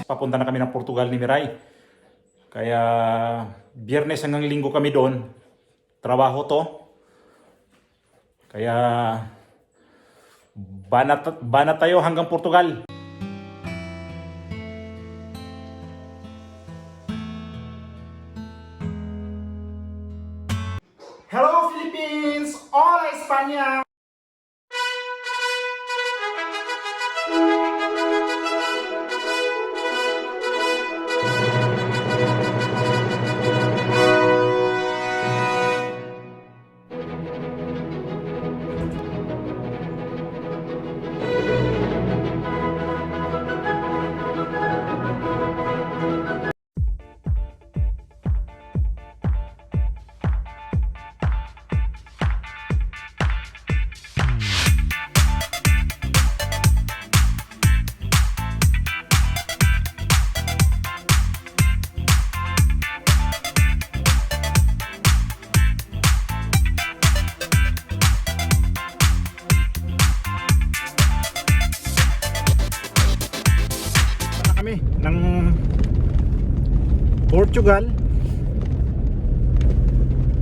papunta na kami ng Portugal ni Miray. Kaya Biyernes hanggang Linggo kami doon. Trabaho to. Kaya banat tayo hanggang Portugal. Hello Philippines! Hola España! Kami ng Portugal.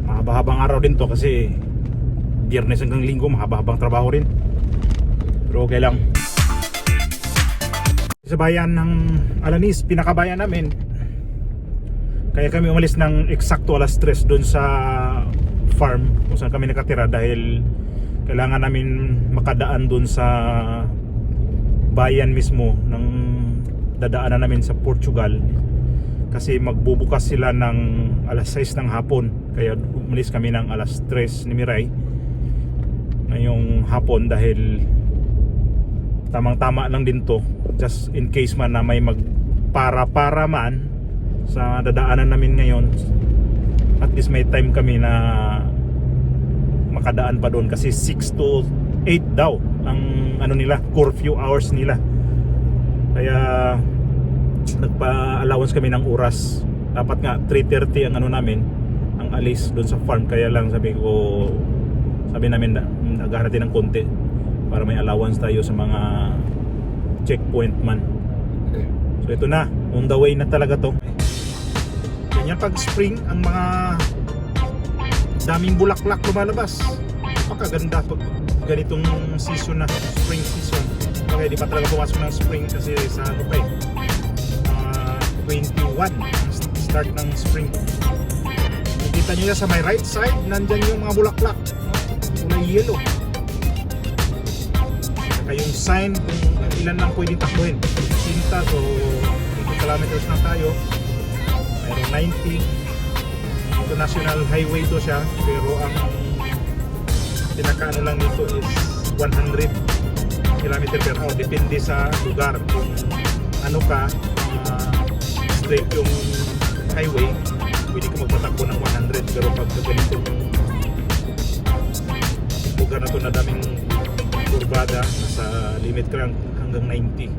Mahaba-habang araw din to kasi Biyernes hanggang Linggo, mahaba-habang trabaho rin. Pero okay lang. Sa bayan ng Alanis, pinakabayan namin. Kaya kami umalis ng eksakto alas 3 doon sa farm kung saan kami nakatira dahil kailangan namin makadaan doon sa bayan mismo ng dadaanan namin sa Portugal kasi magbubukas sila ng alas 6 ng hapon. Kaya umalis kami ng alas 3 ni Miray ngayong hapon dahil tamang-tama lang din to, just in case man na may magpara-para man sa dadaanan namin ngayon. At least may time kami na makadaan pa doon kasi 6 to 8 daw ang ano nila, curfew hours nila. Kaya nagpa-allowance kami ng oras. Dapat nga 3:30 ang ano namin, ang alis doon sa farm. Kaya lang sabi namin naghahanap din ng konti para may allowance tayo sa mga checkpoint man. So ito na, on the way na talaga to. Ganyan pag spring, ang mga daming bulaklak lumalabas. Napakaganda pag ganitong season na, spring season. Okay, di pa talaga pumasok ng spring kasi sa ano pa 21 start ng spring. Nakita nyo yan sa my right side, nandyan yung mga bulaklak, kulay yellow. Saka yung sign kung ilan lang pwedeng takbuhin, sinta. So 80 kilometers na tayo, mayroong 90. Ito national highway to siya, pero ang pinakaano lang nito is 100 km per hour, depende sa lugar. Kung ano ka, straight yung highway, pwede ka magpatakbo ng 100. Pero pag ganitong lugar na to na daming kurbada, nasa limit ka lang hanggang 90.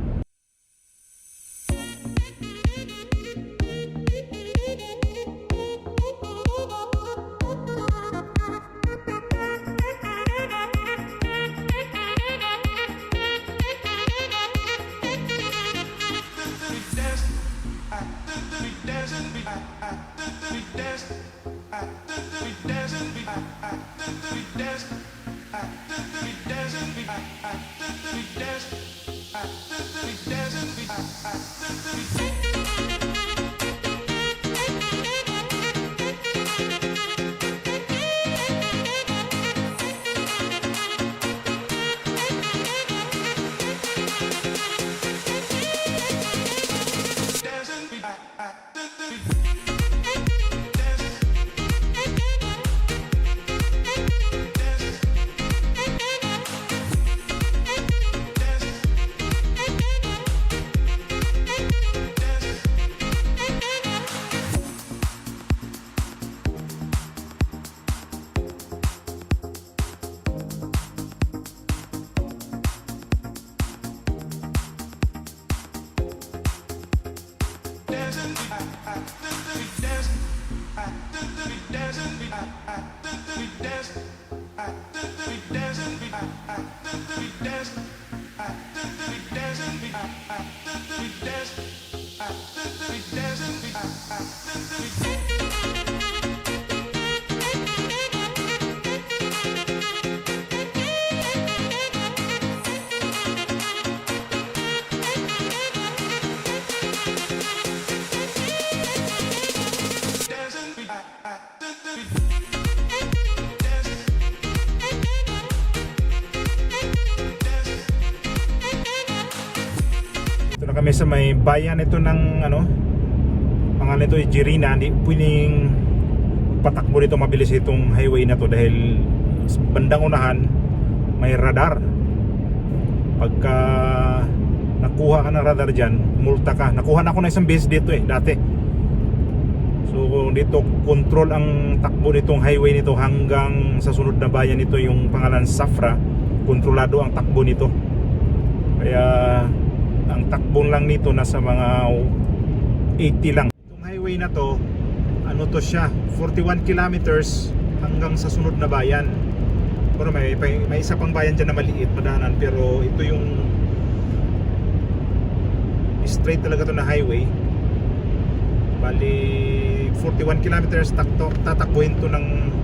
kami sa may bayan ito ng pangalan nito ay Jirina. Hindi pwedeng patakbo dito mabilis itong highway na to dahil sa bandang unahan may radar. Pagka nakuha ka ng radar dyan, multa ka. Nakuha na ako na isang beses dito dati. So dito control ang takbo nitong highway nito hanggang sa sunod na bayan nito, yung pangalan Safra. Kontrolado ang takbo nito. Kaya ang takbo lang nito nasa mga 80 lang. Itong highway na to, to siya, 41 kilometers hanggang sa sunod na bayan. Pero may isa pang bayan dyan na maliit, madaanan. Pero ito yung straight talaga to na highway. Bali 41 kilometers, tatakbuhin to ng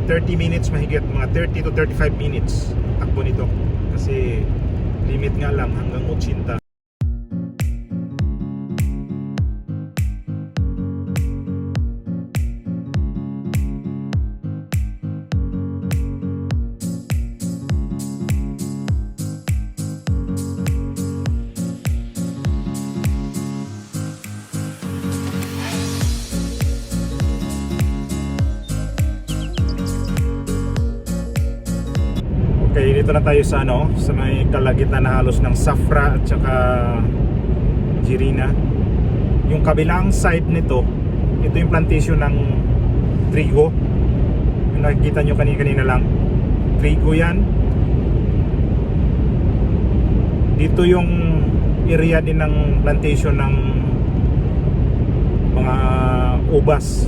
30 minutes mahigit, mga 30 to 35 minutes takbo nito. Kasi limit nga lang hanggang 80. Okay, dito na tayo sa sa may kalagitnaan na halos ng Safra at saka Jirina. Yung kabilang side nito, ito yung plantation ng trigo. Yung nakikita nyo kanina lang, trigo yan. Dito yung area din ng plantation ng mga ubas.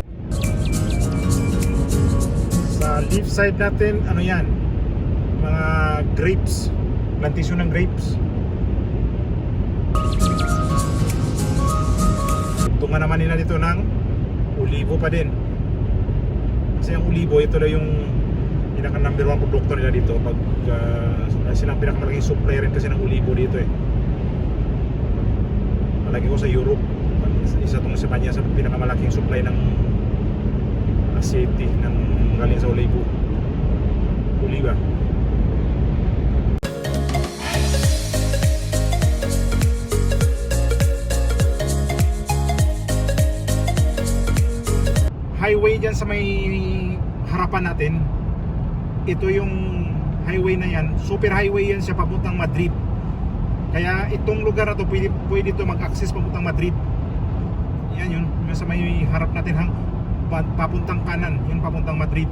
Sa left side natin, yan, mga grapes, plantation ng grapes. Tunga naman nila dito ng olibo pa din. Kasi ang olibo, ito lang yung pinaka number 1 produkto nila dito. Pag silang pinakamalaking supply rin kasi ng olibo dito Palagi ko sa Europe, isa tong sa kanya sa pinakamalaking supply ng aceite ng galing sa oliba. Highway dyan sa may harapan natin, ito yung highway na yan, super highway yan siya papuntang Madrid. Kaya itong lugar na to pwede to mag-access papuntang Madrid. Yan yun, yung sa may harap natin papuntang kanan, yun papuntang Madrid.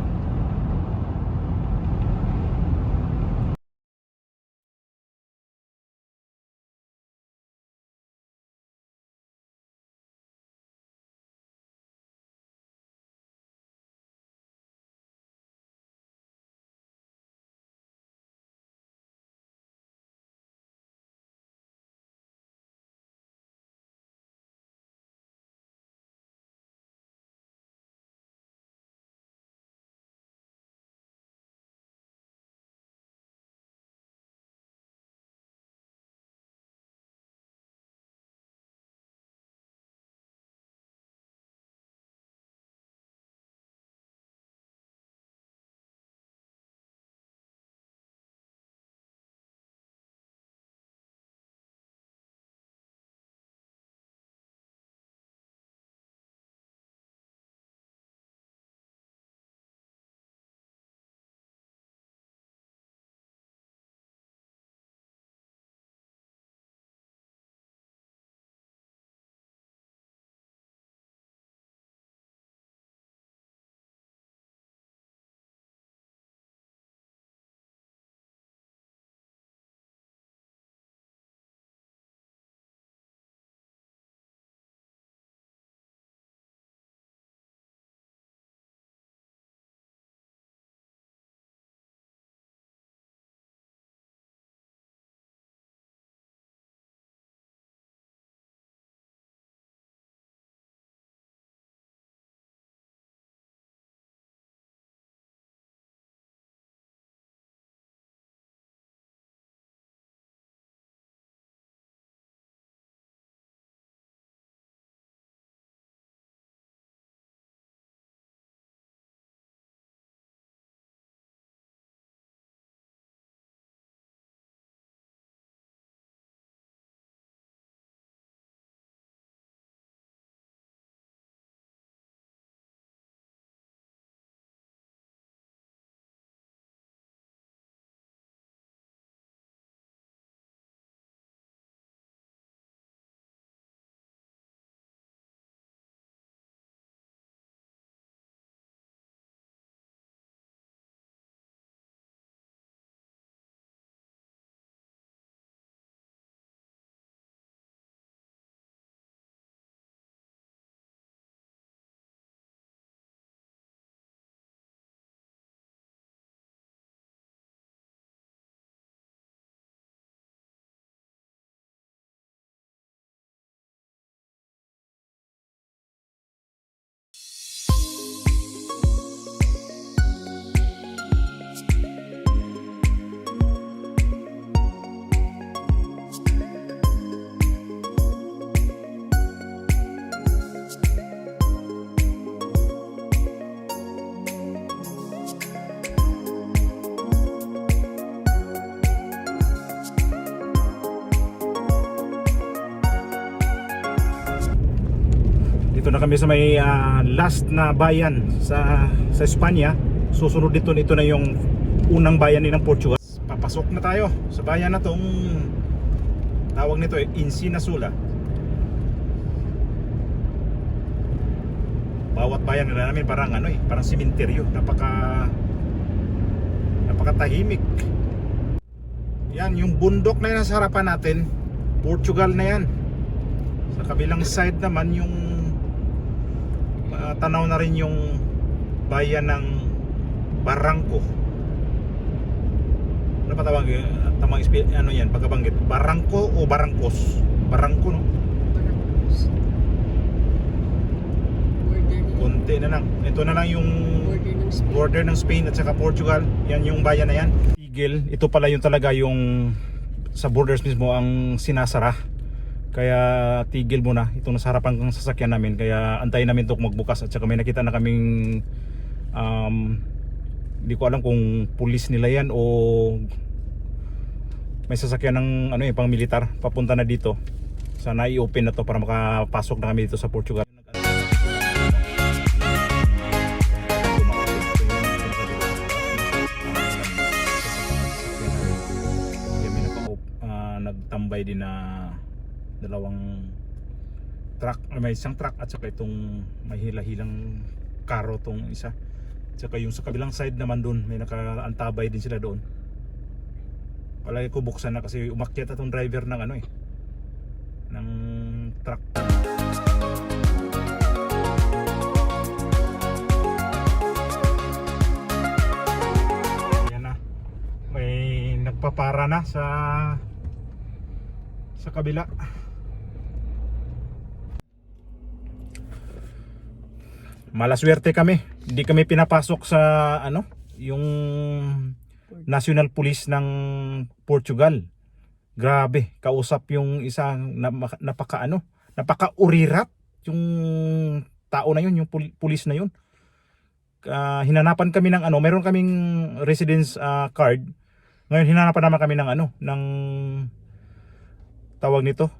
kami sa may last na bayan sa Espanya. Susunod dito, ito na yung unang bayan ng Portugal. Papasok na tayo sa bayan na tong tawag nito Insinasula. Bawat bayan nila namin parang parang simenteryo, napakatahimik. Yan, yung bundok na yan sa harapan natin, Portugal na yan. Sa kabilang side naman yung tanaw na rin yung bayan ng Barranco. Ano pa tawag yan pagkabanggit? Barranco o Barrancos? Barranco, no? Barrancos. Konti na lang. Ito na lang yung border ng Spain at saka Portugal. Yan yung bayan na yan. Tigil, ito pala yung talaga yung sa borders mismo ang sinasara. Kaya tigil muna itong nasa harapan ng sasakyan namin. Kaya antayin namin ito magbukas. At saka may nakita na kaming hindi ko alam kung pulis nila yan o may sasakyan ng pang militar papunta na dito. Sana i-open na to para makapasok na kami dito sa Portugal. Nagtambay din na dalawang truck, may isang truck at saka itong may hila-hilang karo tong isa. At saka yung sa kabilang side naman doon may nakaantabay din sila doon. Palagi ko buksan na kasi umakyat atong driver ng ng truck. Yan na, may nagpapara na sa kabila. Malaswerte kami, hindi kami pinapasok sa yung National Police ng Portugal. Grabe, kausap yung isang napaka-urirat yung tao na yun, yung pulis na yun. Hinanapan kami ng meron kaming residence card. Ngayon hinanapan naman kami ng ng tawag nito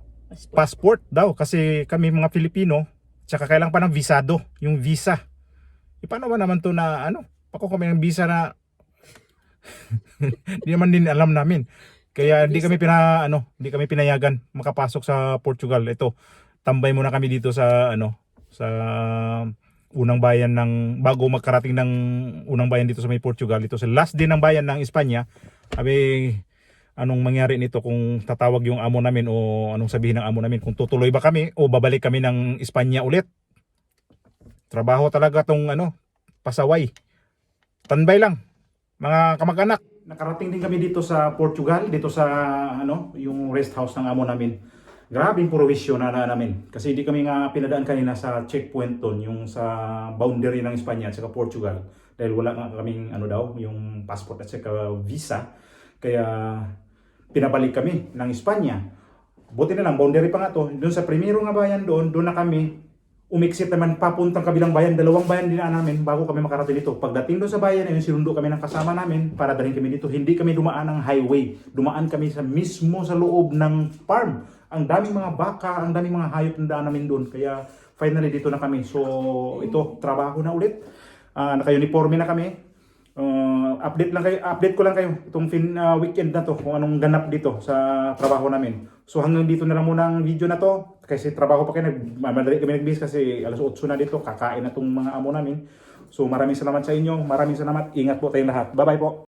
passport daw, kasi kami mga Filipino, tsaka kailangan pa ng visado, yung visa. Paano ba naman to na pako kami ng visa na hindi naman din alam namin. Kaya hindi kami pinayagan makapasok sa Portugal. Ito, tambay muna kami dito sa sa unang bayan bago magkarating ng unang bayan dito sa may Portugal. Ito sa last din ng bayan ng Espanya. Sabi, anong mangyari nito, kung tatawag yung amo namin o anong sabihin ng amo namin, kung tutuloy ba kami o babalik kami ng Espanya ulit. Trabaho talaga tong pasaway. Tanbay lang mga kamag-anak. Nakarating din kami dito sa Portugal, dito sa yung rest house ng amo namin. Grabing provisyon na namin kasi hindi kami nga pinadaan kanina sa checkpoint doon, yung sa boundary ng Espanya at saka Portugal, dahil wala nga kaming yung passport at saka visa. Kaya pinabalik kami ng Espanya. Buti na lang, boundary pa nga to. Doon sa primero nga bayan doon na kami umiksit naman papuntang kabilang bayan. Dalawang bayan din namin bago kami makarating dito. Pagdating doon sa bayan na yun, sinundo kami ng kasama namin para dalhin kami dito. Hindi kami dumaan ng highway. Dumaan kami mismo sa loob ng farm. Ang daming mga baka, ang daming mga hayop na daan namin doon. Kaya finally dito na kami. So ito, trabaho na ulit. Naka-uniforme na kami. Update ko lang kayo itong weekend na to kung anong ganap dito sa trabaho namin. So hanggang dito na lang muna ang video na to kasi trabaho pa kayo, madali kami nagbihis kasi alas 8 na dito, kakain na tong mga amo namin. So maraming salamat sa inyo, maraming salamat, ingat po tayong lahat, bye bye po.